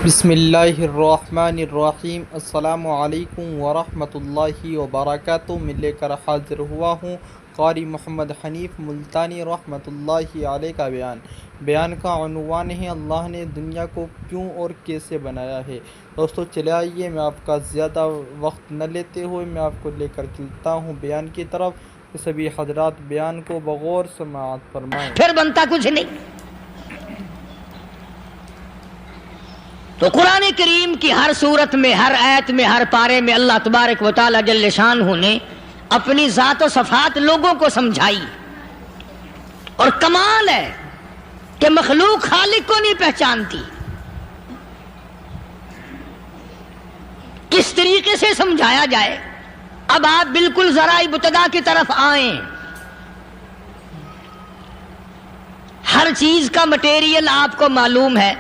بسم اللہ الرحمن الرحیم۔ السلام علیکم ورحمۃ اللہ وبرکاتہ۔ میں لے کر حاضر ہوا ہوں قاری محمد حنیف ملتانی رحمۃ اللہ علیہ کا بیان کا عنوان ہے اللہ نے دنیا کو کیوں اور کیسے بنایا ہے۔ دوستو چلے آئیے، میں آپ کا زیادہ وقت نہ لیتے ہوئے میں آپ کو لے کر چلتا ہوں بیان کی طرف، کہ سبھی حضرات بیان کو بغور سماعت فرمائیں۔ پھر بنتا کچھ نہیں۔ تو قرآن کریم کی ہر صورت میں، ہر آیت میں، ہر پارے میں اللہ تبارک و تعالی جل شانہ نے اپنی ذات و صفات لوگوں کو سمجھائی، اور کمال ہے کہ مخلوق خالق کو نہیں پہچانتی۔ کس طریقے سے سمجھایا جائے؟ اب آپ بالکل ذرا ابتدا کی طرف آئیں۔ ہر چیز کا مٹیریل آپ کو معلوم ہے۔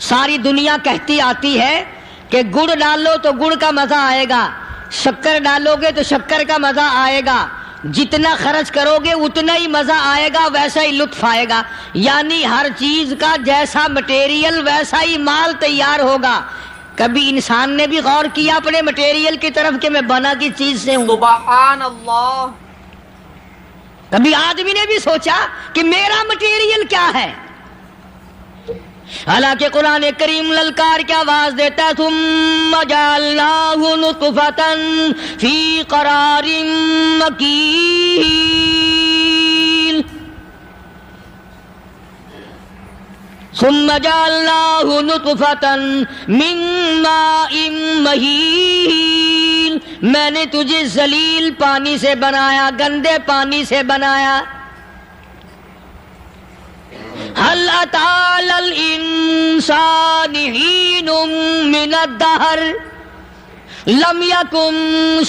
ساری دنیا کہتی آتی ہے کہ گڑ ڈالو تو گڑ کا مزہ آئے گا، شکر ڈالو گے تو شکر کا مزہ آئے گا، جتنا خرچ کرو گے اتنا ہی مزہ آئے گا، ویسا ہی لطف آئے گا۔ یعنی ہر چیز کا جیسا مٹیریل ویسا ہی مال تیار ہوگا۔ کبھی انسان نے بھی غور کیا اپنے مٹیریل کی طرف کہ میں بنا کی چیز سے ہوں؟ سبحان اللہ۔ کبھی آدمی نے بھی سوچا کہ میرا مٹیریل کیا ہے؟ حالانکہ قرآن کریم للکار کی آواز دیتا ہے، ثم جعلناہ نطفۃ فی قرار مکین، ثم جعلناہ نطفۃ من ماء مہین، میں نے تجھے ذلیل پانی سے بنایا، گندے پانی سے بنایا۔ هل أتى على الإنسان حين من الدهر لم يكن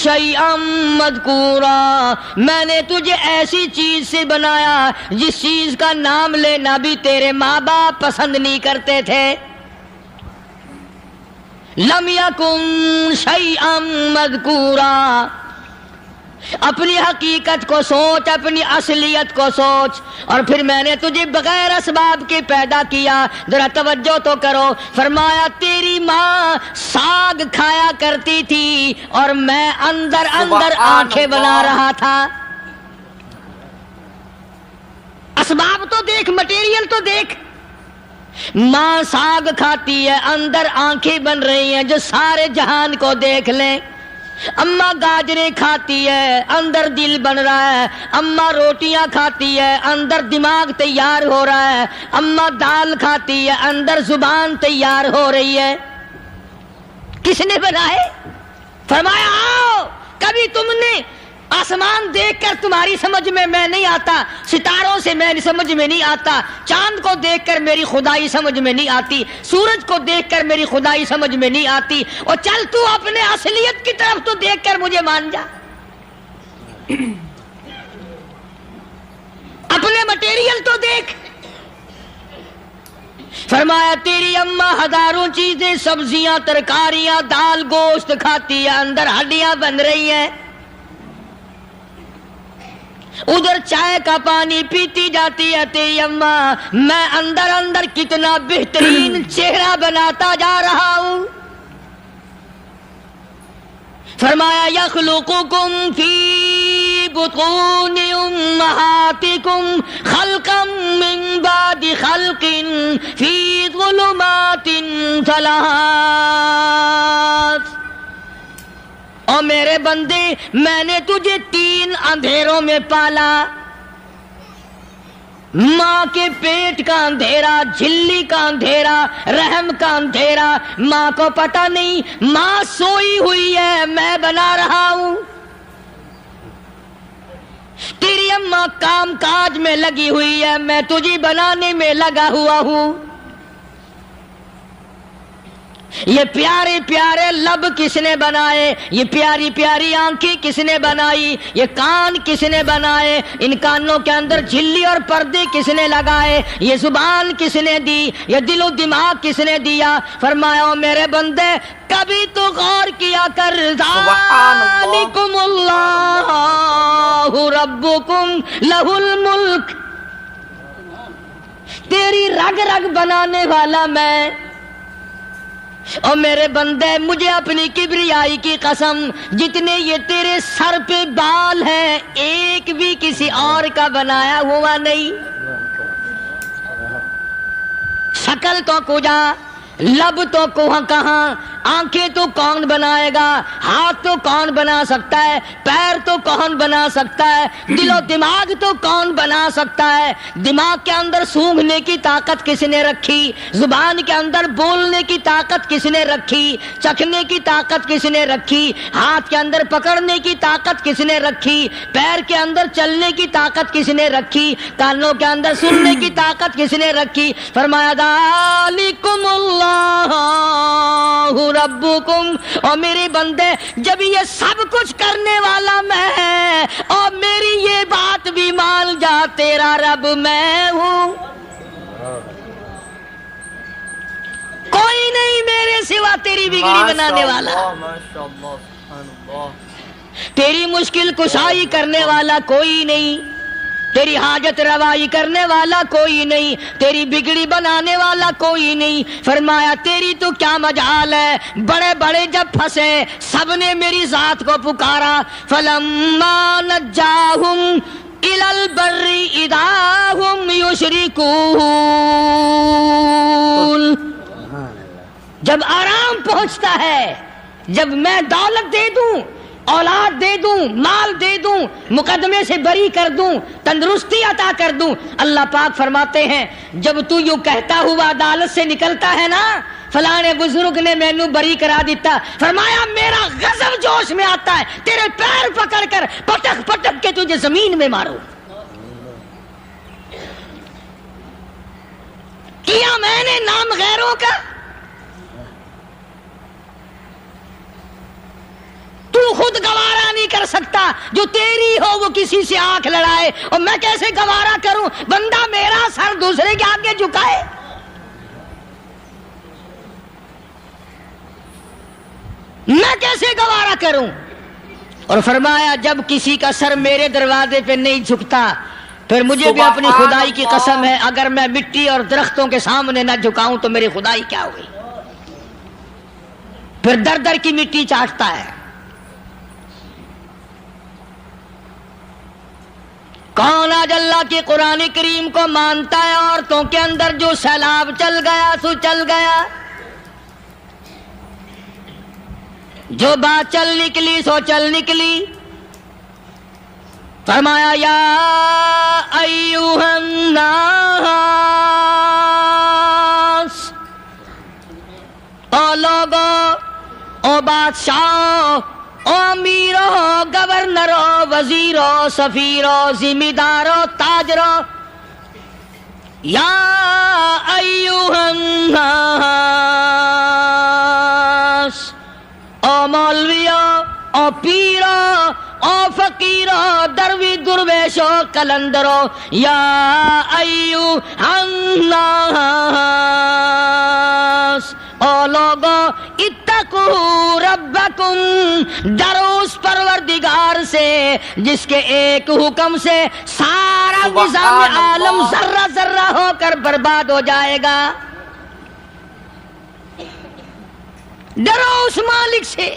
شيئا مذكورا، میں نے تجھے ایسی چیز سے بنایا جس چیز کا نام لینا بھی تیرے ماں باپ پسند نہیں کرتے تھے۔ لم يكن شيئا مذكورا، اپنی حقیقت کو سوچ، اپنی اصلیت کو سوچ، اور پھر میں نے تجھے بغیر اسباب کے پیدا کیا۔ ذرا توجہ تو کرو، فرمایا تیری ماں ساگ کھایا کرتی تھی اور میں اندر آنکھیں بنا رہا تھا۔ اسباب تو دیکھ، مٹیریل تو دیکھ۔ ماں ساگ کھاتی ہے، اندر آنکھیں بن رہی ہیں جو سارے جہان کو دیکھ لیں۔ اماں گاجریں کھاتی ہے، اندر دل بن رہا ہے۔ اماں روٹیاں کھاتی ہے، اندر دماغ تیار ہو رہا ہے۔ اماں دال کھاتی ہے، اندر زبان تیار ہو رہی ہے۔ کس نے بنائے؟ فرمایا آؤ، کبھی تم نے آسمان دیکھ کر تمہاری سمجھ میں نہیں آتا، ستاروں سے میں سمجھ میں نہیں آتا، چاند کو دیکھ کر میری خدائی سمجھ میں نہیں آتی، سورج کو دیکھ کر میری خدائی سمجھ میں نہیں آتی، اور چل تو اپنے اصلیت کی طرف تو دیکھ کر مجھے مان جا، اپنے مٹیریل تو دیکھ۔ فرمایا تیری اماں ہزاروں چیزیں، سبزیاں، ترکاریاں، دال، گوشت کھاتی ہے، اندر ہڈیاں بن رہی ہیں۔ ادھر چائے کا پانی پیتی جاتی ہے تیری اماں، میں اندر کتنا بہترین چہرہ بناتا جا رہا ہوں۔ فرمایا یخلقکم فی بطون امہاتکم خلقا من بعد خلق فی ظلمات ثلاث، اور میرے بندے میں نے تجھے 3 اندھیروں میں پالا۔ ماں کے پیٹ کا اندھیرا، جھلی کا اندھیرا، رحم کا اندھیرا، ماں کو پتہ نہیں، ماں سوئی ہوئی ہے، میں بنا رہا ہوں۔ تیری اماں کام کاج میں لگی ہوئی ہے، میں تجھے بنانے میں لگا ہوا ہوں۔ یہ پیارے پیارے لب کس نے بنائے؟ یہ پیاری پیاری آنکھیں کس نے بنائی؟ یہ کان کس نے بنائے؟ ان کانوں کے اندر جھلی اور پردے کس نے لگائے؟ یہ زبان کس نے دی؟ یہ دل و دماغ کس نے دیا؟ فرمایا میرے بندے کبھی تو غور کیا کر، ذالکم اللہ ربکم لہ الملک، تیری رگ رگ بنانے والا میں، اور میرے بندے مجھے اپنی کبریائی کی قسم، جتنے یہ تیرے سر پہ بال ہیں ایک بھی کسی اور کا بنایا ہوا نہیں۔ شکل تو کجا، لب تو کہاں، آنکھیں تو کون بنائے گا، ہاتھ تو کون بنا سکتا ہے، پیر تو کون بنا سکتا ہے، دل و دماغ تو کون بنا سکتا ہے۔ دماغ کے اندر سونگھنے کی طاقت کس نے رکھی، زبان کے اندر بولنے کی طاقت کس نے رکھی، چکھنے کی طاقت کس نے رکھی، ہاتھ کے اندر پکڑنے کی طاقت کس نے رکھی، پیر کے اندر چلنے کی طاقت کس نے رکھی، کانوں کے اندر سننے کی طاقت کس نے رکھی؟ فرمایا ذالکم اللہ ربکم، اور میرے بندے جب یہ سب کچھ کرنے والا میں اور میری یہ بات بھی مان جا تیرا رب میں ہوں، کوئی نہیں میرے سوا تیری بگڑی بنانے والا، تیری مشکل کشائی کرنے والا کوئی نہیں، تیری حاجت روائی کرنے والا کوئی نہیں، تیری بگڑی بنانے والا کوئی نہیں۔ فرمایا تیری تو کیا مجال ہے، بڑے بڑے جب پھنسے سب نے میری ذات کو پکارا، فلما نجاہم الی البر اذا ہم یشرکون، جب آرام پہنچتا ہے، جب میں دولت دے دوں، اولاد دے دوں، مال دے دوں، مقدمے سے بری کر دوں، تندرستی عطا کر دوں، اللہ پاک فرماتے ہیں جب تو یوں کہتا ہوا عدالت سے نکلتا ہے نا، فلانے بزرگ نے مینوں بری کرا دیتا، فرمایا میرا غضب جوش میں آتا ہے تیرے پیر پکڑ کر پٹک پٹک کے تجھے زمین میں ماروں۔ کیا میں نے نام غیروں کا، تو خود گوارا نہیں کر سکتا، جو تیری ہو وہ کسی سے آنکھ لڑائے، اور میں کیسے گوارا کروں بندہ میرا سر دوسرے کے آگے جھکائے؟ میں کیسے گوارا کروں؟ اور فرمایا جب کسی کا سر میرے دروازے پہ نہیں جھکتا، پھر مجھے بھی اپنی خدائی کی قسم ہے اگر میں مٹی اور درختوں کے سامنے نہ جھکاؤں تو میری خدائی کیا ہوئی؟ پھر در در کی مٹی چاٹتا ہے۔ کون آج اللہ کے قرآن کریم کو مانتا ہے؟ عورتوں کے اندر جو سیلاب چل گیا سو چل گیا، جو بات چل نکلی سو چل نکلی۔ فرمایا یا ایھا الناس، او لوگو، او بادشاہ، او امیرو، گورنرو، وزیرو، سفیرو، ذمہ دارو، تاجرو، یا ایھا الناس، او مولویو، او پیرو، او فقیرو، دروی درویشو، کلندرو، یا ایھا الناس، او لوگو اتقوا ربکم، ڈرو اس پروردگار سے جس کے ایک حکم سے سارا نظام عالم ذرہ ذرہ ہو کر برباد ہو جائے گا۔ ڈرو اس مالک سے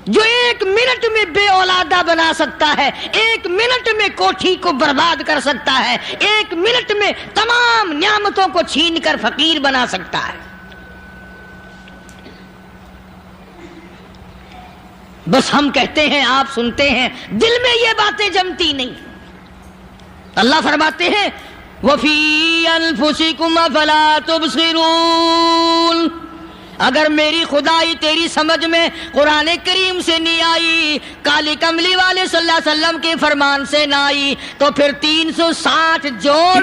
جو ایک منٹ میں بے اولادہ بنا سکتا ہے، ایک منٹ میں کوٹھی کو برباد کر سکتا ہے، ایک منٹ میں تمام نعمتوں کو چھین کر فقیر بنا سکتا ہے۔ بس ہم کہتے ہیں، آپ سنتے ہیں، دل میں یہ باتیں جمتی نہیں۔ اللہ فرماتے ہیں وَفِي أَنفُسِكُمْ أَفَلَا تُبْصِرُونَ، اگر میری خدائی تیری سمجھ میں قرآن کریم سے نہیں آئی، کالی کملی والے صلی اللہ علیہ وسلم کے فرمان سے نہ آئی، تو پھر 360 جوڑ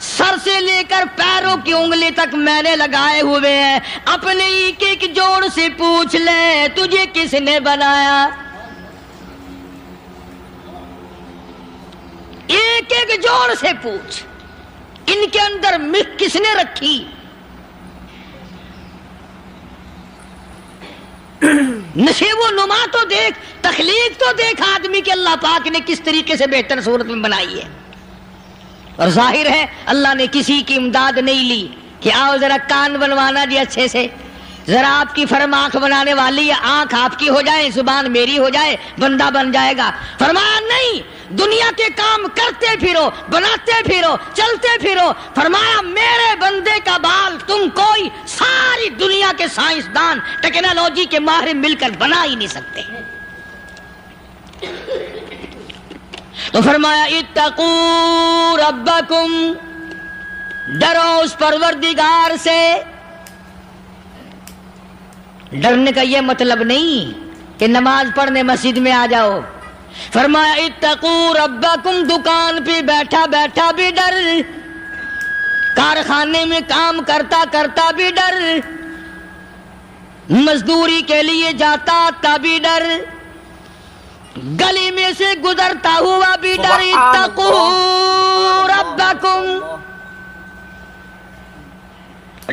سر سے لے کر پیروں کی انگلی تک میں نے لگائے ہوئے ہیں، اپنے ایک ایک جوڑ سے پوچھ لے تجھے کس نے بنایا؟ ایک ایک جوڑ سے پوچھ، ان کے اندر مکھ کس نے رکھی؟ نشیب و نما تو دیکھ، تخلیق تو دیکھ آدمی کے اللہ پاک نے کس طریقے سے بہتر صورت میں بنائی ہے۔ اور ظاہر ہے اللہ نے کسی کی امداد نہیں لی کہ آؤ ذرا کان بنوانا جی اچھے سے، ذرا آپ کی فرماخ بنانے والی ہے، آنکھ آپ کی ہو جائے، زبان میری ہو جائے، بندہ بن جائے گا؟ فرمایا نہیں، دنیا کے کام کرتے پھرو، بناتے پھرو، چلتے پھرو۔ فرمایا میرے بندے کا بال تم کوئی ساری دنیا کے سائنسدان ٹیکنالوجی کے ماہر مل کر بنا ہی نہیں سکتے۔ تو فرمایا اتقوا ربکم، ڈرو اس پروردگار سے۔ ڈرنے کا یہ مطلب نہیں کہ نماز پڑھنے مسجد میں آ جاؤ۔ فرمایا اتقوا ربکم، دکان پہ بیٹھا بیٹھا بھی ڈر، کارخانے میں کام کرتا کرتا بھی ڈر، مزدوری کے لیے جاتا تب بھی ڈر، گلی میں سے گزرتا ہوا بھی ڈر۔ اتقوا ربکم،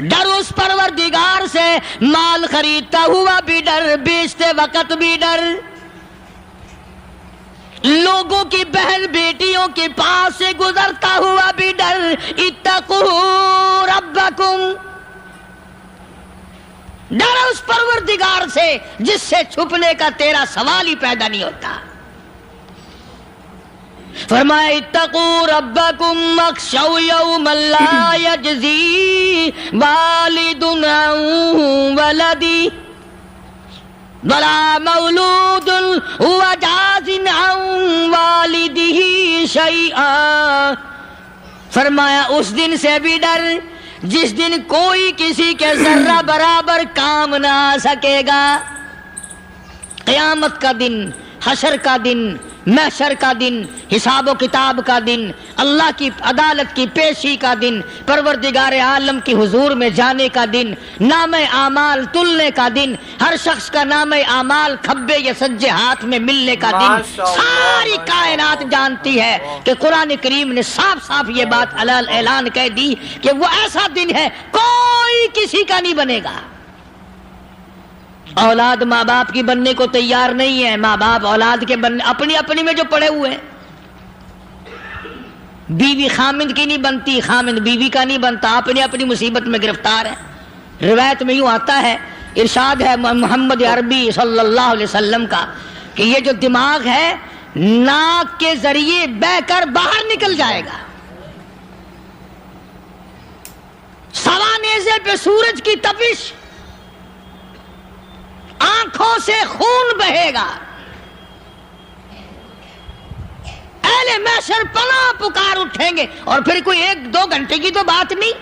ڈر اس پروردگار سے، مال خریدتا ہوا بھی ڈر، بیچتے وقت بھی ڈر، لوگوں کی بہن بیٹیوں کے پاس سے گزرتا ہوا بھی ڈر۔ اتقوا ربکم، ڈر اس پروردگار سے جس سے چھپنے کا تیرا سوال ہی پیدا نہیں ہوتا۔ فرمایا اتقوا ربکم واخشوا یوما لا یجزی والد عن ولدہ ولا مولود هو جاز عن والدہ شیئا۔ فرمایا اس دن سے بھی ڈر جس دن کوئی کسی کے ذرہ برابر کام نہ آ سکے گا۔ قیامت کا دن، حشر کا دن، محشر کا دن، حساب و کتاب کا دن، اللہ کی عدالت کی پیشی کا دن، پروردگار عالم کی حضور میں جانے کا دن، نام اعمال تلنے کا دن، ہر شخص کا نام اعمال کھبے یا سجے ہاتھ میں ملنے کا دن۔ ساری کائنات جانتی ہے کہ قرآن کریم نے صاف صاف یہ بات اعلان کہہ دی کہ وہ ایسا دن ہے کوئی کسی کا نہیں بنے گا۔ اولاد ماں باپ کی بننے کو تیار نہیں ہے، ماں باپ اولاد کے بننے اپنی اپنی میں جو پڑے ہوئے ہیں۔ بیوی خامند کی نہیں بنتی، خامند بیوی کا نہیں بنتا، اپنی اپنی مصیبت میں گرفتار ہے۔ روایت میں یوں آتا ہے، ارشاد ہے محمد عربی صلی اللہ علیہ وسلم کا کہ یہ جو دماغ ہے ناک کے ذریعے بہہ کر باہر نکل جائے گا، سوا نیزے پہ سورج کی تپش، آنکھوں سے خون بہے گا۔ اہل محشر پناہ پکار اٹھیں گے، اور پھر کوئی 1-2 گھنٹے کی تو بات نہیں۔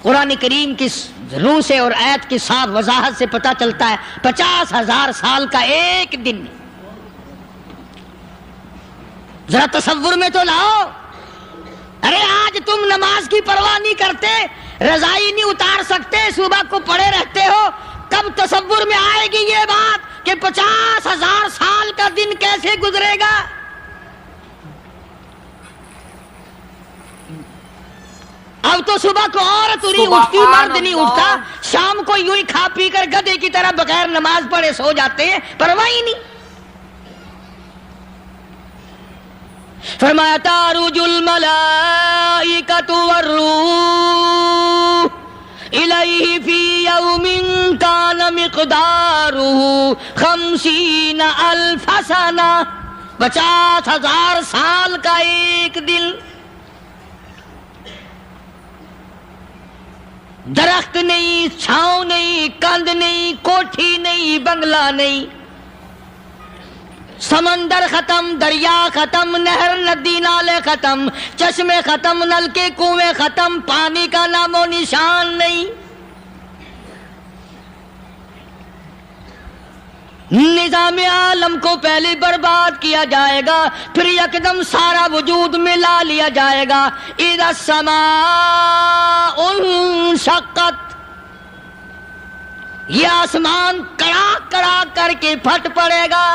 قرآن کریم کی روح سے اور آیت کی صاف وضاحت سے پتہ چلتا ہے 50,000 سال کا ایک دن۔ ذرا تصور میں تو لاؤ، ارے آج تم نماز کی پرواہ نہیں کرتے، رضائی نہیں اتار سکتے، صبح کو پڑے رہتے ہو، کب تصور میں آئے گی یہ بات کہ 50,000 سال کا دن کیسے گزرے گا؟ اب تو صبح کو عورت نہیں اٹھتی، مرد نہیں اٹھتا، شام کو یوں ہی کھا پی کر گدھے کی طرح بغیر نماز پڑھے سو جاتے ہیں، پرواہ ہی نہیں۔ فرمایا تعرج الملائکۃ والروح الیہ فی یوم کان مقدارہ 50,000 سنہ، 50,000 سال کا ایک دن۔ درخت نہیں، چھاؤں نہیں، کند نہیں، کوٹھی نہیں، بنگلہ نہیں، سمندر ختم، دریا ختم، نہر ندی نالے ختم، چشمے ختم، نلکے کنویں ختم، پانی کا نام و نشان نہیں۔ نظام عالم کو پہلے برباد کیا جائے گا، پھر یکدم سارا وجود ملا لیا جائے گا۔ اذا السماء انشقت، یہ آسمان کڑاک کڑاک کر کے پھٹ پڑے گا۔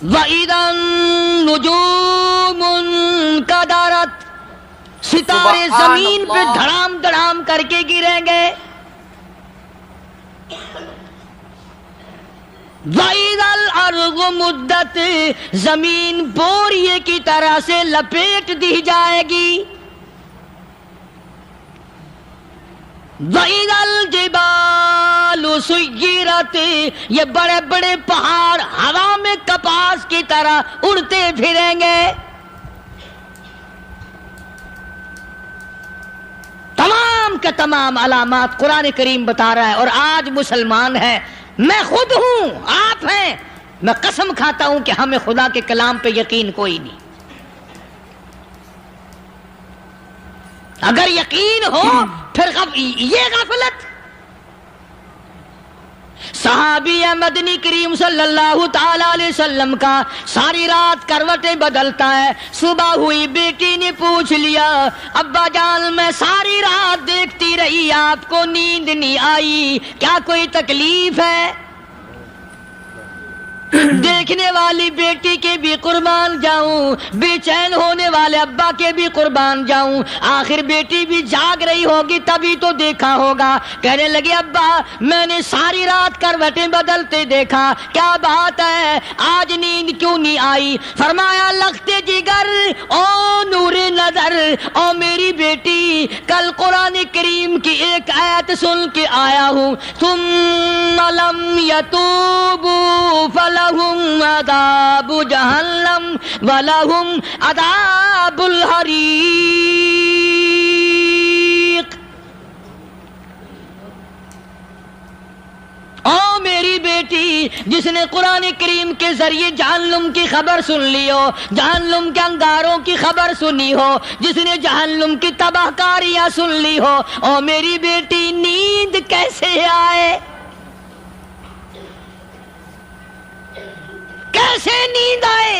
وَإِذَا النُّجُومُ انْكَدَرَتْ، ستارے زمین پہ دھڑام دھڑام کر کے گریں گے۔ وَإِذَا الْأَرْضُ مُدَّتْ، زمین بوریے کی طرح سے لپیٹ دی جائے گی۔ وَإِذَا الْجِبَالُ سُيِّرَتْ، یہ بڑے بڑے پہاڑ ہوا میں کپاس کی طرح اڑتے پھریں گے. تمام کا تمام علامات قرآن کریم بتا رہا ہے. اور آج مسلمان ہے، میں خود ہوں، آپ ہیں، میں قسم کھاتا ہوں کہ ہمیں خدا کے کلام پہ یقین کوئی نہیں. اگر یقین ہو پھر یہ غفلت. صحابی مدنی کریم صلی اللہ تعالی علیہ وسلم کا ساری رات کروٹیں بدلتا ہے. صبح ہوئی بیٹی نے پوچھ لیا، ابا جان میں ساری رات دیکھتی رہی، آپ کو نیند نہیں آئی، کیا کوئی تکلیف ہے؟ دیکھنے والی بیٹی کے بھی قربان جاؤں، بے چین ہونے والے ابا کے بھی قربان جاؤں. آخر بیٹی بھی جاگ رہی ہوگی تبھی تو دیکھا ہوگا. کہنے لگے ابا میں نے ساری رات کروٹیں بدلتے دیکھا، کیا بات ہے، آج نیند کیوں نہیں آئی؟ فرمایا لختے جگر او نور نظر، او میری بیٹی کل قرآن کریم کی ایک آیت سن کے آیا ہوں، ثم لم یتوبوا فلہم عذاب جہنم ولہم عذاب الحریق. او میری بیٹی جس نے قرآن کریم کے ذریعے جہنم کی خبر سن لی ہو، جہنم کے انگاروں کی خبر سنی ہو، جس نے جہنم کی تباہ کاریاں سن لی ہو، او میری بیٹی نیند کیسے آئے؟ کیسے نیند آئے؟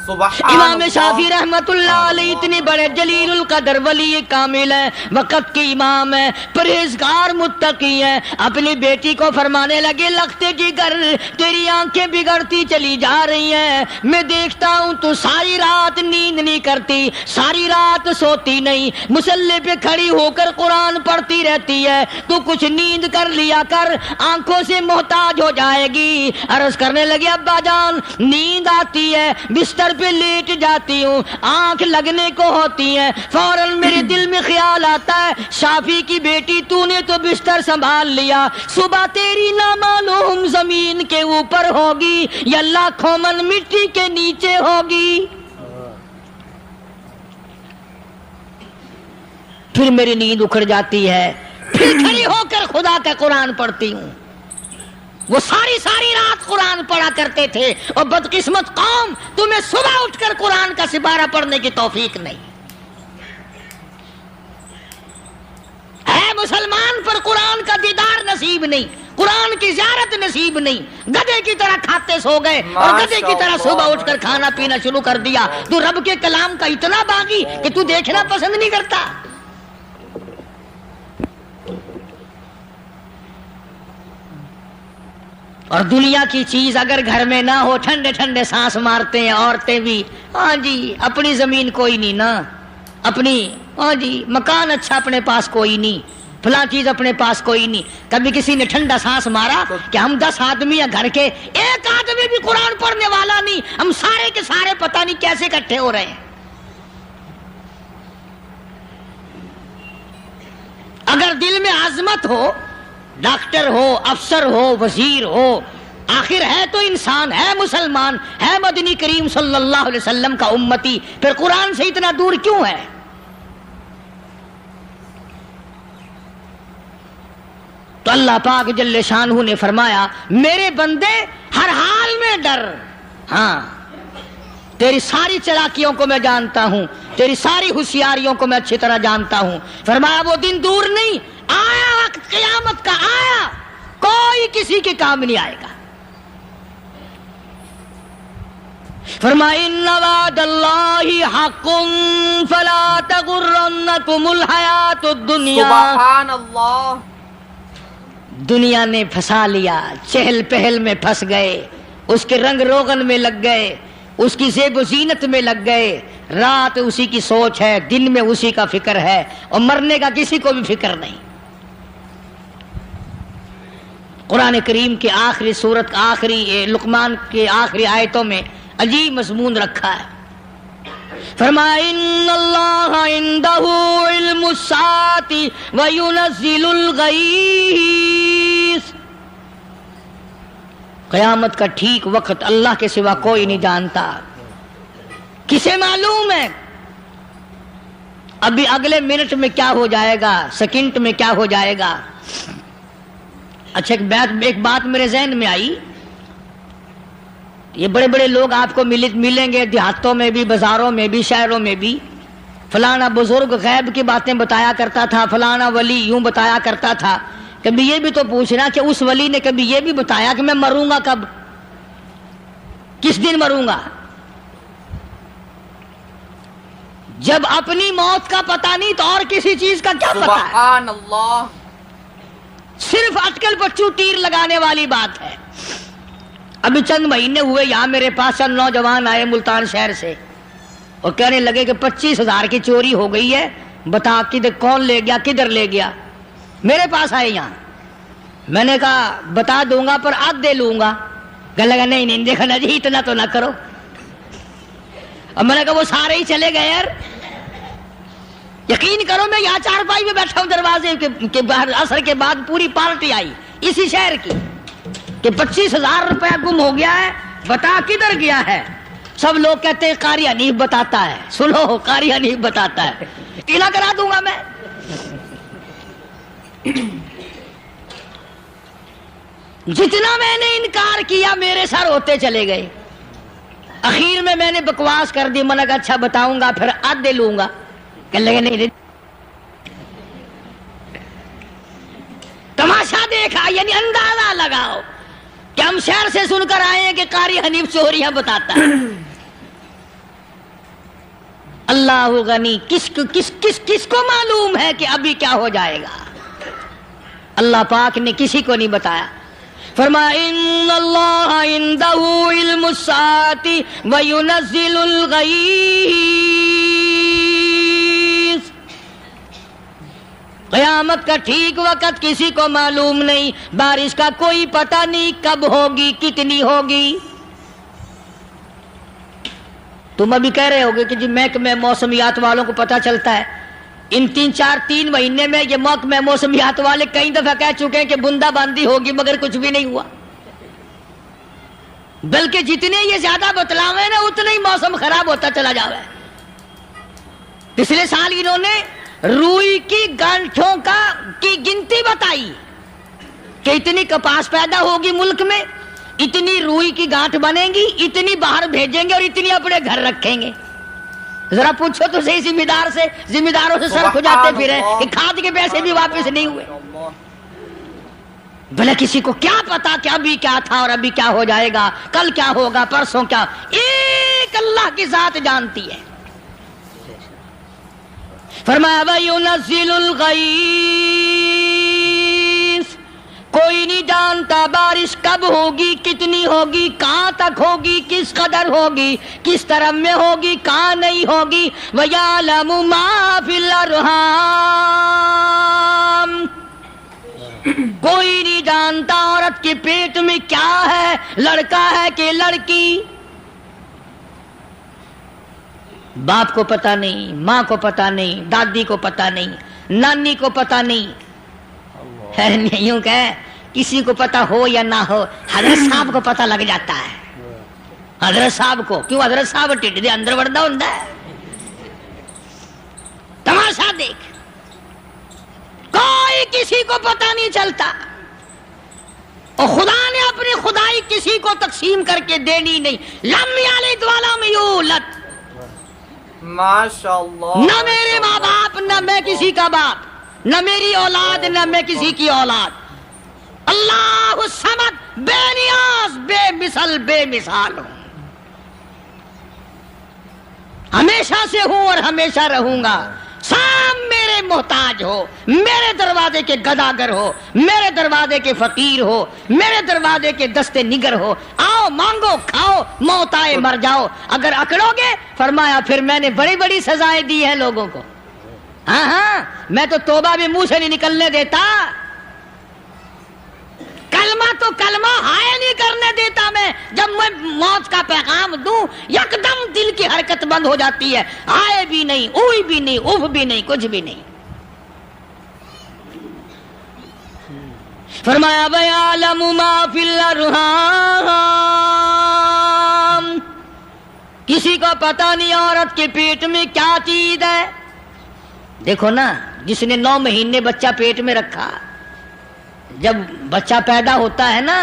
امام شافعی رحمت اللہ علیہ اتنے بڑے جلیل القدر ولی کامل ہیں، وقت کے امام ہیں، پرہیزگار متقی ہیں. اپنی بیٹی کو فرمانے لگے لختے جگر تیری آنکھیں بگڑتی چلی جا رہی ہیں، میں دیکھتا ہوں تو ساری رات نیند نہیں کرتی، ساری رات سوتی نہیں، مصلی پہ کھڑی ہو کر قرآن پڑھتی رہتی ہے، تو کچھ نیند کر لیا کر، آنکھوں سے محتاج ہو جائے گی. عرض کرنے لگے ابا جان نیند آتی ہے، بستر پہ لیٹ جاتی ہوں، آنکھ لگنے کو ہوتی ہے، فوراً میرے دل میں خیال آتا ہے شافی کی بیٹی تو نے تو بستر سنبھال لیا، صبح تیری نامعلوم زمین کے اوپر ہوگی یا لاکھوں من مٹی کے نیچے ہوگی. پھر میری نیند اکھڑ جاتی ہے، پھر کھڑی ہو کر خدا کا قرآن پڑھتی ہوں. وہ ساری رات قرآن پڑھا کرتے تھے، اور بدقسمت قوم تمہیں صبح اٹھ کر قرآن کا سپارہ پڑھنے کی توفیق نہیں ہے. مسلمان پر قرآن کا دیدار نصیب نہیں، قرآن کی زیارت نصیب نہیں. گدھے کی طرح کھاتے سو گئے اور گدھے کی طرح صبح اٹھ کر کھانا پینا شروع کر دیا. تو رب کے کلام کا اتنا باغی کہ تو دیکھنا پسند نہیں کرتا. اور دنیا کی چیز اگر گھر میں نہ ہو، ٹھنڈے ٹھنڈے سانس مارتے ہیں عورتیں بھی. ہاں جی اپنی زمین کوئی نہیں نا، اپنی ہاں جی مکان اچھا اپنے پاس کوئی نہیں، فلاں چیز اپنے پاس کوئی نہیں. کبھی کسی نے ٹھنڈا سانس مارا کہ ہم 10 آدمی ہیں گھر کے، ایک آدمی بھی قرآن پڑھنے والا نہیں، ہم سارے کے سارے پتہ نہیں کیسے اکٹھے ہو رہے ہیں. اگر دل میں عظمت ہو، ڈاکٹر ہو، افسر ہو، وزیر ہو، آخر ہے تو انسان، ہے مسلمان، ہے مدنی کریم صلی اللہ علیہ وسلم کا امتی، پھر قرآن سے اتنا دور کیوں ہے؟ تو اللہ پاک جل شانہ نے فرمایا میرے بندے ہر حال میں ڈر. ہاں تیری ساری چلاکیوں کو میں جانتا ہوں، تیری ساری ہوشیاریوں کو میں اچھی طرح جانتا ہوں. فرمایا وہ دن دور نہیں، آیا وقت قیامت کا، آیا، کوئی کسی کے کام نہیں آئے گا. فرمایا ان وعد اللہ حق فلا تغرنکم الحیات الدنیا. سبحان اللہ. دنیا نے پھنسا لیا، چہل پہل میں پھنس گئے، اس کے رنگ روغن میں لگ گئے، اس کی زیب و زینت میں لگ گئے. رات اسی کی سوچ ہے، دن میں اسی کا فکر ہے، اور مرنے کا کسی کو بھی فکر نہیں. قرآن کریم کی آخری سورت، آخری لقمان کے آخری آیتوں میں عجیب مضمون رکھا ہے. فرمایا ان اللہ عنده علم الساعة وينزل الغيث. قیامت کا ٹھیک وقت اللہ کے سوا کوئی نہیں جانتا. کسے معلوم ہے ابھی اگلے منٹ میں کیا ہو جائے گا، سیکنڈ میں کیا ہو جائے گا. اچھا ایک بات میرے ذہن میں آئی. یہ بڑے بڑے لوگ آپ کو ملیں گے دیہاتوں میں بھی، بازاروں میں بھی، شہروں میں بھی. فلانا بزرگ غیب کی باتیں بتایا کرتا تھا، فلانا ولی یوں بتایا کرتا تھا. کبھی یہ بھی تو پوچھنا کہ اس ولی نے کبھی یہ بھی بتایا کہ میں مروں گا کب، کس دن مروں گا. جب اپنی موت کا پتہ نہیں تو اور کسی چیز کا کیا پتہ ہے. سبحان اللہ. صرف اٹکل پچو تیر لگانے والی بات ہے. ابھی چند مہینے ہوئے یہاں میرے پاس چند نوجوان آئے ملتان شہر سے اور کہنے لگے کہ 25,000 کی چوری ہو گئی ہے، بتا کدھر کون لے گیا، کدھر لے گیا. میرے پاس آئے یہاں. میں نے کہا بتا دوں گا پر آدھے لوں گا. کہنے لگا نہیں دیکھا نا جی اتنا تو نہ کرو. اب میں نے کہا وہ سارے ہی چلے گئے یار. یقین کرو میں یہاں چارپائی میں بیٹھا ہوں دروازے کے باہر، عصر کے بعد پوری پارٹی آئی اسی شہر کی کہ 25,000 روپیہ گم ہو گیا ہے، بتا کدھر گیا ہے. سب لوگ کہتے ہیں قاری حنیف بتاتا ہے. سنو قاری حنیف بتاتا ہے. قلعہ کرا دوں گا میں. جتنا میں نے انکار کیا میرے سر ہوتے چلے گئے. اخیر میں نے بکواس کر دی. میں نے کہا اچھا بتاؤں گا پھر آدھے لوں گا. کہنے لگے نہیں. تماشا دیکھا یعنی اندازہ لگاؤ کہ ہم شہر سے سن کر آئے ہیں کہ قاری حنیف چوریاں بتاتا ہے. اللہ غنی. کس کو معلوم ہے کہ ابھی کیا ہو جائے گا. اللہ پاک نے کسی کو نہیں بتایا. فرمایا ان اللہ عندہ علم الساعۃ وینزل الغیث. قیامت کا ٹھیک وقت کسی کو معلوم نہیں. بارش کا کوئی پتہ نہیں کب ہوگی، کتنی ہوگی. تم ابھی کہہ رہے ہوگے کہ جی محکمہ موسمیات والوں کو پتہ چلتا ہے. ان 3 مہینے میں یہ محکمہ موسمیات والے کئی دفعہ کہہ چکے ہیں کہ بندہ باندی ہوگی مگر کچھ بھی نہیں ہوا. بلکہ جتنے یہ زیادہ بتلاوے نا اتنا ہی موسم خراب ہوتا چلا جاوے. پچھلے سال انہوں نے روئی کی گانٹھوں کی گنتی بتائی کہ اتنی کپاس پیدا ہوگی ملک میں، اتنی روئی کی گانٹھ بنے گی، اتنی باہر بھیجیں گے اور اتنی اپنے گھر رکھیں گے. ذرا پوچھو تو صحیح ذمہ داروں سے سر کھجاتے پھرے کہ کھاد کے پیسے بھی واپس نہیں ہوئے. بھلے کسی کو کیا پتا کہ ابھی کیا تھا اور ابھی کیا ہو جائے گا، کل کیا ہوگا، پرسوں کیا. ایک اللہ کی ذات جانتی ہے. فرمایا وَيُنَزِّلُ الْغَيْثَ. کوئی نہیں جانتا بارش کب ہوگی، کتنی ہوگی، کہاں تک ہوگی، کس قدر ہوگی، کس طرح میں ہوگی، کہاں نہیں ہوگی. وَيَعْلَمُ مَا فِي الْأَرْحَامِ. کوئی نہیں جانتا عورت کے پیٹ میں کیا ہے، لڑکا ہے کہ لڑکی. باپ کو پتہ نہیں، ماں کو پتہ نہیں، دادی کو پتہ نہیں، نانی کو پتہ نہیں. یوں کہ کسی کو پتہ ہو یا نہ ہو حضرت صاحب کو پتہ لگ جاتا ہے. حضرت صاحب کو کیوں؟ حضرت صاحب ٹھڈ دے اندر وڑدا ہوندا ہے. تماشا دیکھ، کوئی کسی کو پتہ نہیں چلتا. اور خدا نے اپنی خدائی کسی کو تقسیم کر کے دینی نہیں. لم یلد ولم یولد. ماشاءاللہ. نہ میرے ماں باپ، نہ میں کسی کا باپ، نہ میری اولاد، نہ میں کسی کی اولاد. اللہ الصمد، بے نیاز، بے مثل، بے مثال ہوں. ہمیشہ سے ہوں اور ہمیشہ رہوں گا. سام میرے محتاج ہو، میرے دروازے کے گداگر ہو، میرے دروازے کے فقیر ہو، میرے دروازے کے دستے نگر ہو. آؤ مانگو کھاؤ، موت آئے مر جاؤ. اگر اکڑو گے فرمایا پھر میں نے بڑی بڑی سزائیں دی ہیں لوگوں کو. ہاں میں تو توبہ بھی منہ سے نہیں نکلنے دیتا. کلمہ تو کلمہ ہائے نہیں کرنے دیتا میں. جب میں موت کا پیغام دوں یکدم دل کی حرکت بند ہو جاتی ہے. آئے بھی نہیں، اوئی بھی نہیں، اف بھی نہیں، کچھ بھی نہیں. فرمایا وَيَعْلَمُ مَا فِي الْأَرْحَامِ، کسی کو پتہ نہیں عورت کے پیٹ میں کیا چیز ہے۔ دیکھو نا، جس نے 9 مہینے بچہ پیٹ میں رکھا، جب بچہ پیدا ہوتا ہے نا،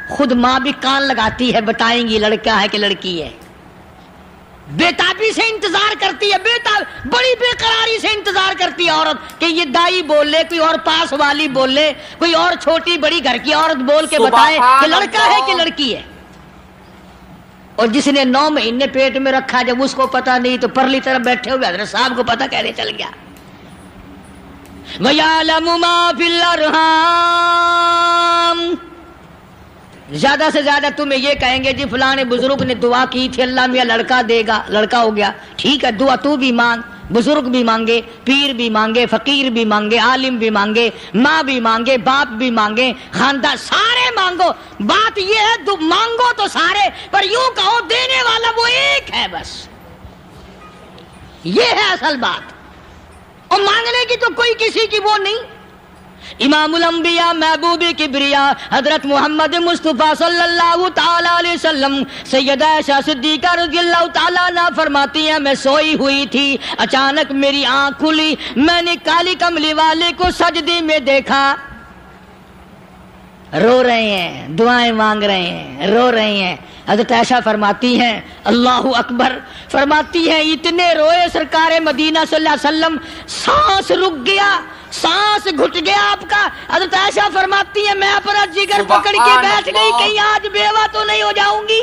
خود ماں بھی کان لگاتی ہے، بتائیں گی لڑکا ہے کہ لڑکی ہے۔ بےتابی سے انتظار کرتی ہے، بڑی بے قراری سے انتظار کرتی ہے عورت کہ یہ دائی بول لے، کوئی اور پاس والی بول لے، کوئی اور چھوٹی بڑی گھر کی عورت بول کے بتائے کہ لڑکا ہے کہ لڑکی ہے۔ اور جس نے 9 مہینے پیٹ میں رکھا، جب اس کو پتا نہیں تو پرلی طرف بیٹھے ہوئے حضرت صاحب کو پتا کیسے چل گیا؟ وَيَعْلَمُ مَا فِي الْأَرْحَامِ، زیادہ سے زیادہ تمہیں یہ کہیں گے جی فلاں بزرگ نے دعا کی تھی اللہ میاں لڑکا دے گا، لڑکا ہو گیا، ٹھیک ہے، دعا تو بھی مانگ، بزرگ بھی مانگے، پیر بھی مانگے، فقیر بھی مانگے، عالم بھی مانگے، ماں بھی مانگے، باپ بھی مانگے، خاندان سارے مانگو۔ بات یہ ہے مانگو تو سارے، پر یوں کہو دینے والا وہ ایک ہے بس، یہ ہے اصل بات۔ اور مانگنے کی تو کوئی کسی کی وہ نہیں۔ امام الانبیاء محبوب کبریا حضرت محمد مصطفیٰ صلی اللہ تعالی علیہ وسلم سیدہ عائشہ صدیقہ رضی اللہ تعالیٰ عنہ فرماتی ہیں میں سوئی ہوئی تھی، اچانک میری آنکھ کھلی، میں نے کالی کملی والے کو سجدے میں دیکھا، رو رہے ہیں، دعائیں مانگ رہے ہیں، رو رہے ہیں۔ حضرت عائشہ فرماتی ہیں اللہ اکبر، فرماتی ہیں اتنے روئے سرکار مدینہ صلی اللہ علیہ وسلم، سانس رک گیا، سانس گھٹ گیا آپ کا۔ حضرت عائشہ فرماتی ہیں میں اپنا جگر پکڑ کے بیٹھ گئی، کہیں آج بیوہ تو نہیں ہو جاؤں گی۔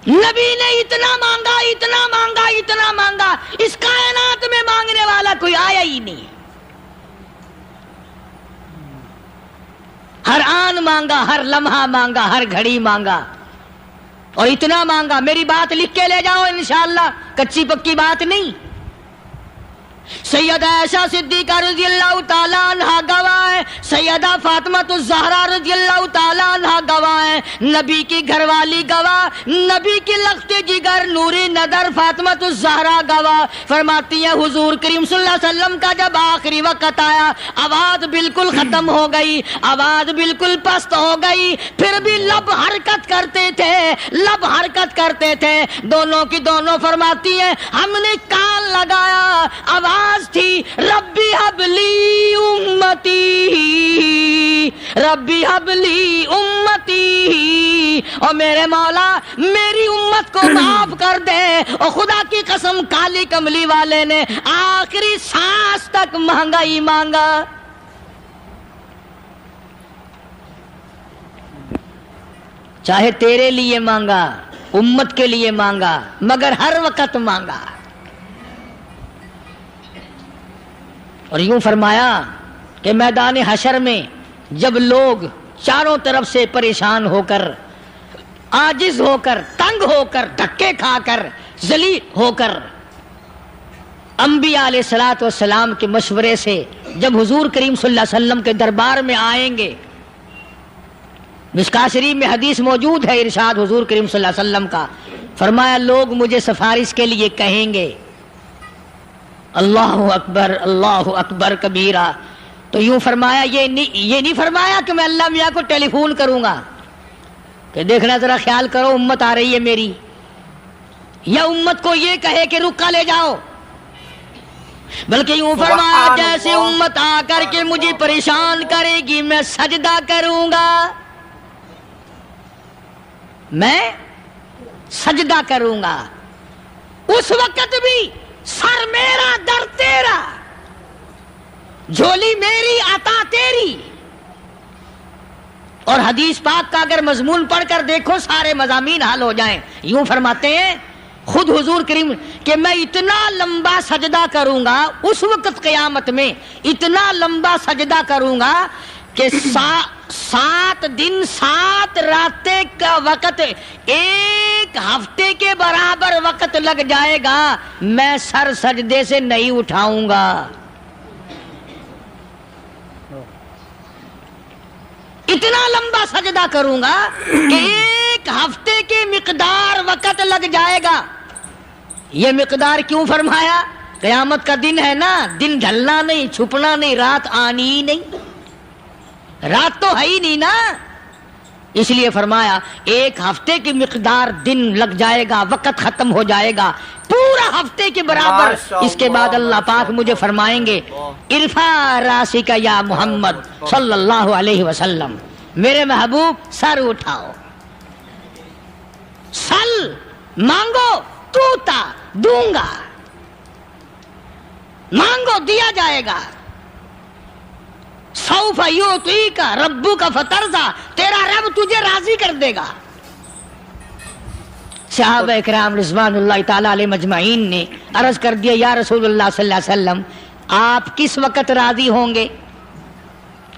نبی نے اتنا مانگا، اتنا مانگا، اتنا مانگا، اس کائنات میں مانگنے والا کوئی آیا ہی نہیں۔ ہر آن مانگا، ہر لمحہ مانگا، ہر گھڑی مانگا، اور اتنا مانگا۔ میری بات لکھ کے لے جاؤ انشاءاللہ، کچی پکی بات نہیں۔ سیدہ عائشہ صدیقہ رضی اللہ تعالیٰ عنہ گواہ ہے، سیدہ فاطمہ الزہرا رضی اللہ تعالیٰ عنہ گواہ ہے، نبی کی گھر والی گواہ، نبی کی لخت جگر نوری نظر فاطمہ الزہرا گواہ، فرماتی ہے حضور کریم صلی اللہ علیہ وسلم کا جب آخری وقت آیا، آواز بالکل ختم ہو گئی، آواز بالکل پست ہو گئی، پھر بھی لب حرکت کرتے تھے، لب حرکت کرتے تھے، دونوں کی دونوں فرماتی ہیں ہم نے کان لگایا، آواز تھی ربی حبلی امتی، ربی حبلی امتی، اور میرے مولا میری امت کو معاف کر دے۔ اور خدا کی قسم کالی کملی والے نے آخری سانس تک مانگا ہی مانگا۔ چاہے تیرے لیے مانگا، امت کے لیے مانگا، مگر ہر وقت مانگا۔ اور یوں فرمایا کہ میدان حشر میں جب لوگ چاروں طرف سے پریشان ہو کر، عاجز ہو کر، تنگ ہو کر، دھکے کھا کر، ذلیل ہو کر انبیاء علیہ الصلوۃ والسلام کے مشورے سے جب حضور کریم صلی اللہ علیہ وسلم کے دربار میں آئیں گے، مشکاۃ شریف میں حدیث موجود ہے، ارشاد حضور کریم صلی اللہ علیہ وسلم کا، فرمایا لوگ مجھے سفارش کے لیے کہیں گے اللہ اکبر، اللہ اکبر کبیرہ۔ تو یوں فرمایا، یہ نہیں فرمایا کہ میں اللہ میاں کو ٹیلی فون کروں گا کہ دیکھنا ذرا خیال کرو امت آ رہی ہے میری، یا امت کو یہ کہے کہ رکا لے جاؤ، بلکہ یوں فرمایا جیسے امت آ کر کے مجھے پریشان کرے گی میں سجدہ کروں گا، میں سجدہ کروں گا، اس وقت بھی سر میرا در تیرا، جھولی میری عطا تیری۔ اور حدیث پاک کا اگر مضمون پڑھ کر دیکھو سارے مضامین حل ہو جائیں۔ یوں فرماتے ہیں خود حضور کریم کہ میں اتنا لمبا سجدہ کروں گا اس وقت قیامت میں، اتنا لمبا سجدہ کروں گا کہ 7 دن 7 راتیں کا وقت 1 ہفتے کے برابر وقت لگ جائے گا، میں سر سجدے سے نہیں اٹھاؤں گا۔ اتنا لمبا سجدہ کروں گا کہ 1 ہفتے کے مقدار وقت لگ جائے گا۔ یہ مقدار کیوں فرمایا؟ قیامت کا دن ہے نا، دن ڈھلنا نہیں، چھپنا نہیں، رات آنی ہی نہیں، رات تو ہے ہی نہیں نا. اس لیے فرمایا ایک ہفتے کی مقدار دن لگ جائے گا، وقت ختم ہو جائے گا پورا ہفتے کے برابر. اس کے بعد اللہ پاک مجھے فرمائیں گے ارفع راسک یا محمد صلی اللہ علیہ وسلم، میرے محبوب سر اٹھاؤ، سل مانگو توتا دوں گا، مانگو دیا جائے گا. سوف یعطیک ربک فترضی، تیرا رب تجھے راضی کر دے گا. صحابہ اکرام رضوان اللہ تعالی علیہ مجمعین نے عرض کر دیا یا رسول اللہ صلی اللہ علیہ وسلم آپ کس وقت راضی ہوں گے؟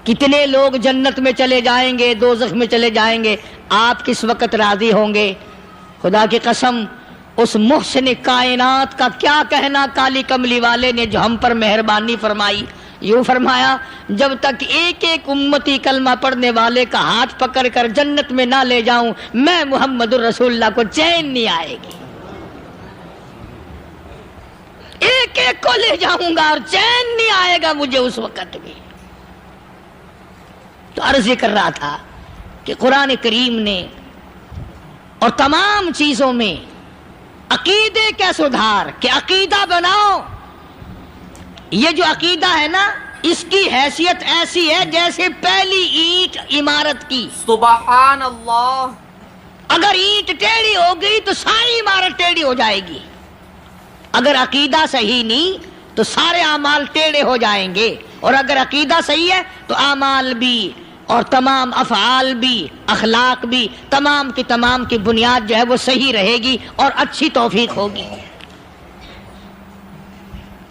کتنے لوگ جنت میں چلے جائیں گے، دوزخ میں چلے جائیں گے، آپ کس وقت راضی ہوں گے؟ خدا کی قسم اس محسن کائنات کا کیا کہنا کالی کملی والے نے جو ہم پر مہربانی فرمائی. یوں فرمایا جب تک ایک ایک امتی کلمہ پڑھنے والے کا ہاتھ پکڑ کر جنت میں نہ لے جاؤں میں محمد الرسول اللہ کو چین نہیں آئے گی. ایک ایک کو لے جاؤں گا اور چین نہیں آئے گا مجھے اس وقت بھی. تو عرض یہ کر رہا تھا کہ قرآن کریم نے اور تمام چیزوں میں عقیدے کا سدھار کہ عقیدہ بناؤ. یہ جو عقیدہ ہے نا اس کی حیثیت ایسی ہے جیسے پہلی اینٹ عمارت کی. سبحان اللہ. اگر اینٹ ٹیڑھی ہو گئی تو ساری عمارت ٹیڑھی ہو جائے گی. اگر عقیدہ صحیح نہیں تو سارے اعمال ٹیڑھے ہو جائیں گے، اور اگر عقیدہ صحیح ہے تو اعمال بھی اور تمام افعال بھی اخلاق بھی تمام کی بنیاد جو ہے وہ صحیح رہے گی اور اچھی توفیق ہوگی.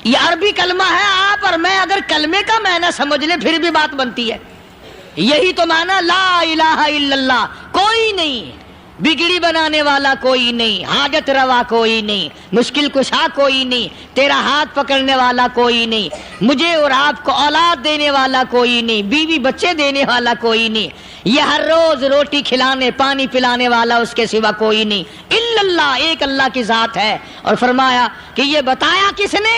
یہ عربی کلمہ ہے، آپ اور میں اگر کلمے کا معنی سمجھ لیں پھر بھی بات بنتی ہے. یہی تو معنی لا الہ الا اللہ. کوئی نہیں بگڑی بنانے والا، کوئی نہیں حاجت روا، کوئی نہیں مشکل کشا، کوئی نہیں تیرا ہاتھ پکڑنے والا، کوئی نہیں مجھے اور آپ کو اولاد دینے والا، کوئی نہیں بیوی بچے دینے والا، کوئی نہیں یہ ہر روز روٹی کھلانے پانی پلانے والا اس کے سوا کوئی نہیں الا اللہ. ایک اللہ کی ذات ہے. اور فرمایا کہ یہ بتایا کس نے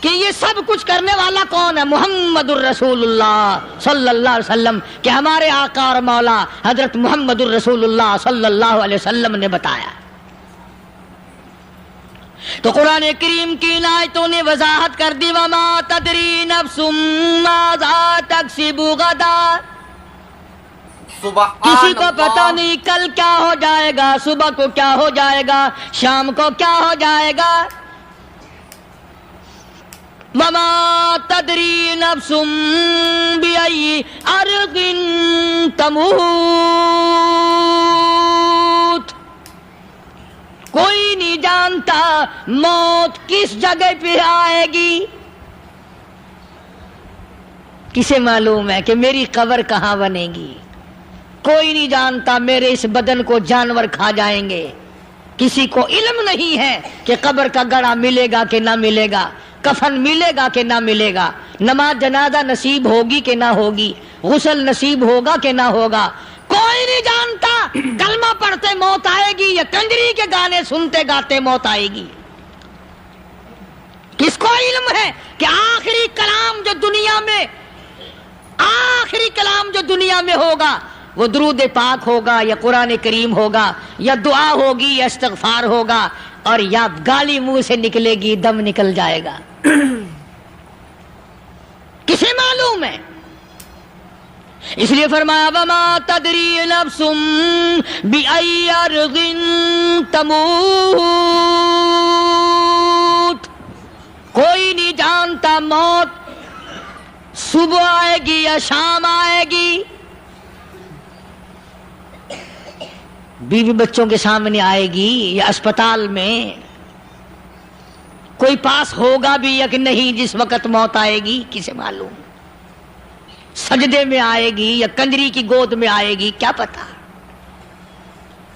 کہ یہ سب کچھ کرنے والا کون ہے؟ محمد الرسول اللہ صلی اللہ علیہ وسلم، کہ ہمارے آقا اور مولا حضرت محمد الرسول اللہ صلی اللہ علیہ وسلم نے بتایا. تو قرآن کریم کی آیتوں نے وضاحت کر دی وما تدری نفس ماذا تکسب غدا. کسی کو پتہ نہیں کل کیا ہو جائے گا، صبح کو کیا ہو جائے گا، شام کو کیا ہو جائے گا. وما تدری نفس بأي أرض تموت. کوئی نہیں جانتا موت کس جگہ پہ آئے گی. کسے معلوم ہے کہ میری قبر کہاں بنے گی؟ کوئی نہیں جانتا میرے اس بدن کو جانور کھا جائیں گے. کسی کو علم نہیں ہے کہ قبر کا گڑھا ملے گا کہ نہ ملے گا، کفن ملے گا کہ نہ ملے گا، نماز جنازہ نصیب ہوگی کہ نہ ہوگی، غسل نصیب ہوگا کہ نہ ہوگا. کوئی نہیں جانتا کلمہ پڑھتے موت آئے گی یا کنجری کے گانے سنتے گاتے موت آئے گی. کس کو علم ہے کہ آخری کلام جو دنیا میں ہوگا وہ درود پاک ہوگا یا قرآن کریم ہوگا یا دعا ہوگی یا استغفار ہوگا، اور یا گالی منہ سے نکلے گی دم نکل جائے گا. کسے معلوم ہے؟ اس لیے فرمایا وما تدری نفس بأي أرض تموت. کوئی نہیں جانتا موت صبح آئے گی یا شام آئے گی، بیوی بچوں کے سامنے آئے گی یا اسپتال میں، کوئی پاس ہوگا بھی یا کہ نہیں جس وقت موت آئے گی کسے معلوم. سجدے میں آئے گی یا کنجری کی گود میں آئے گی کیا پتا،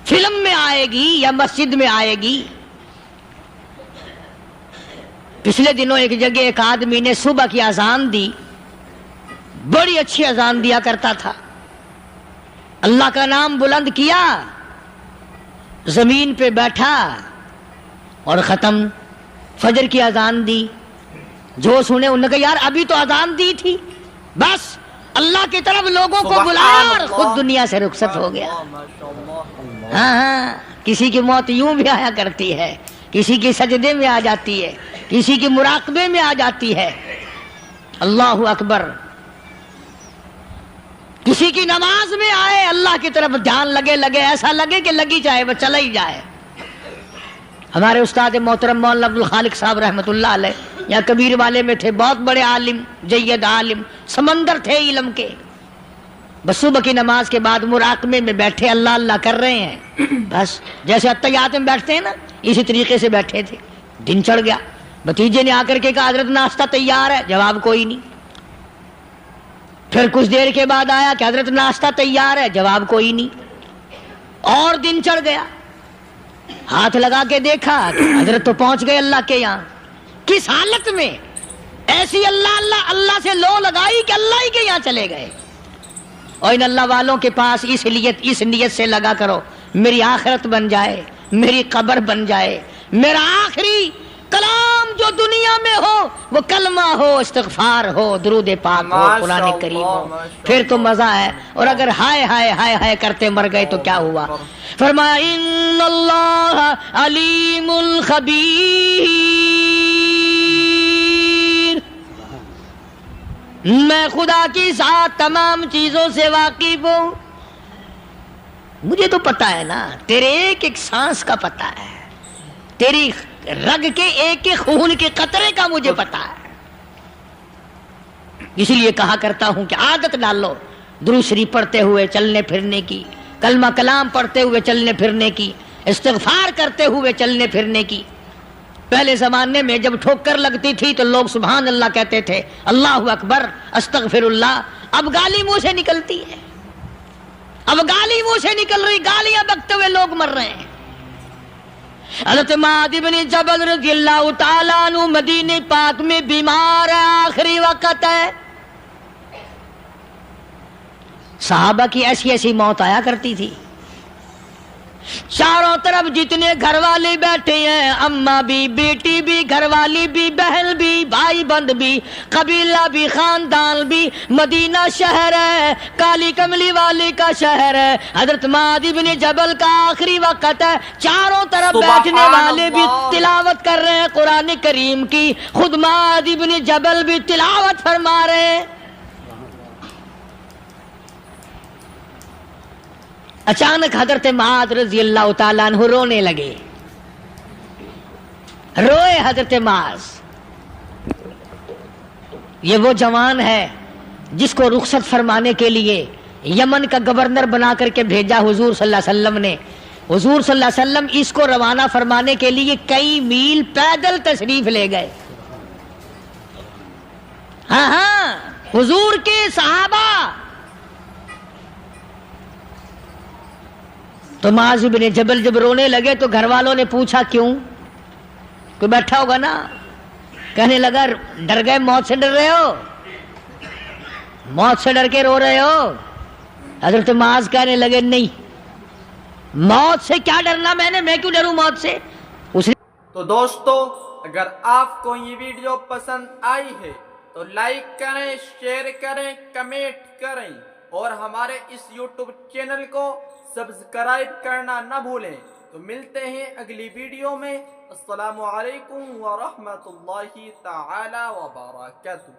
فلم میں آئے گی یا مسجد میں آئے گی. پچھلے دنوں ایک جگہ ایک آدمی نے صبح کی اذان دی، بڑی اچھی اذان دیا کرتا تھا، اللہ کا نام بلند کیا، زمین پہ بیٹھا اور ختم. فجر کی اذان دی، جو سنے انہوں نے کہا یار ابھی تو اذان دی تھی، بس اللہ کی طرف لوگوں کو بلایا اور خود دنیا سے رخصت ہو گیا۔ ہاں ہاں، کسی کی موت یوں بھی آیا کرتی ہے، کسی کی سجدے میں آ جاتی ہے، کسی کی مراقبے میں آ جاتی ہے۔ اللہ اکبر۔ کسی کی نماز میں آئے، اللہ کی طرف دھیان لگے ایسا لگے کہ لگی جائے وہ چلا ہی جائے۔ ہمارے استاد محترم مولانا عبد الخالق صاحب رحمۃ اللہ علیہ یا کبیر والے میں تھے، بہت بڑے عالم، جید عالم، سمندر تھے علم کے۔ بس صبح کی نماز کے بعد مراقبے میں بیٹھے اللہ اللہ کر رہے ہیں، بس جیسے اتحیات میں بیٹھتے ہیں نا اسی طریقے سے بیٹھے تھے۔ دن چڑھ گیا، بھتیجے نے آ کر کے کہا حضرت ناشتہ تیار ہے، جواب کوئی نہیں۔ پھر کچھ دیر کے بعد آیا کہ حضرت ناشتہ تیار ہے، جواب کوئی نہیں۔ اور دن چڑھ گیا، ہاتھ لگا کے دیکھا کہ حضرت تو پہنچ گئے اللہ کے یہاں۔ کس حالت میں؟ ایسی اللہ اللہ اللہ سے لو لگائی کہ اللہ ہی کے یہاں چلے گئے۔ اور ان اللہ والوں کے پاس اس نیت سے لگا کرو میری آخرت بن جائے، میری قبر بن جائے، میرا آخری کلام جو دنیا میں ہو وہ کلمہ ہو، استغفار ہو، درود پاک ہو، قرآن کریم ہو، پھر تو مزہ ہے۔ اور اگر ہائے ہائے ہائے ہائے کرتے مر گئے تو کیا ہوا؟ فرمایا ان اللہ علیم خبیر، میں خدا کی ذات تمام چیزوں سے واقف ہوں۔ مجھے تو پتا ہے نا، تیرے ایک ایک سانس کا پتا ہے، تیری رگ کے ایک ایک خون کے قطرے کا مجھے پتا ہے۔ اسی لیے کہا کرتا ہوں کہ عادت ڈال لو درود شریف پڑھتے ہوئے چلنے پھرنے کی، کلمہ کلام پڑھتے ہوئے چلنے پھرنے کی، استغفار کرتے ہوئے چلنے پھرنے کی۔ پہلے زمانے میں جب ٹھوکر لگتی تھی تو لوگ سبحان اللہ کہتے تھے، اللہ اکبر، استغفر اللہ۔ اب گالی منہ سے نکلتی ہے، اب گالی منہ سے نکل رہی، گالیاں بکتے ہوئے لوگ مر رہے ہیں۔ حضرت معاذ بن جبل رضی اللہ تعالیٰ عنہ مدینہ پاک میں بیمار ہے، آخری وقت ہے۔ صحابہ کی ایسی ایسی موت آیا کرتی تھی، چاروں طرف جتنے گھر والے بیٹھے ہیں، اماں بھی، بیٹی بھی، گھر والی بھی، بہن بھی، بھائی بند بھی، قبیلہ بھی، خاندان بھی، مدینہ شہر ہے، کالی کملی والی کا شہر ہے، حضرت معاذ بن جبل کا آخری وقت ہے۔ چاروں طرف بیٹھنے والے بھی تلاوت کر رہے ہیں قرآن کریم کی، خود معاذ بن جبل بھی تلاوت فرما رہے ہیں۔ اچانک حضرت معاذ رضی اللہ تعالیٰ عنہ رونے لگے، روئے حضرت معاذ۔ یہ وہ جوان ہے جس کو رخصت فرمانے کے لیے یمن کا گورنر بنا کر کے بھیجا حضور صلی اللہ علیہ وسلم نے۔ حضور صلی اللہ علیہ وسلم اس کو روانہ فرمانے کے لیے کئی میل پیدل تشریف لے گئے۔ ہاں ہاں، حضور کے صحابہ۔ تو معاذ بن جبل جب رونے لگے تو گھر والوں نے پوچھا کیوں؟ کوئی بیٹھا ہوگا نا، کہنے لگا ڈر گئے، موت سے ڈر رہے ہو، موت سے ڈر کے رو رہے ہو؟ حضرت معاذ کہنے لگے نہیں، موت سے کیا ڈرنا، میں کیوں ڈروں موت سے؟ تو دوستو، اگر آپ کو یہ ویڈیو پسند آئی ہے تو لائک کریں، شیئر کریں، کمنٹ کریں اور ہمارے اس یوٹیوب چینل کو سبسکرائب کرنا نہ بھولیں۔ تو ملتے ہیں اگلی ویڈیو میں۔ السلام علیکم ورحمۃ اللہ تعالی وبرکاتہ۔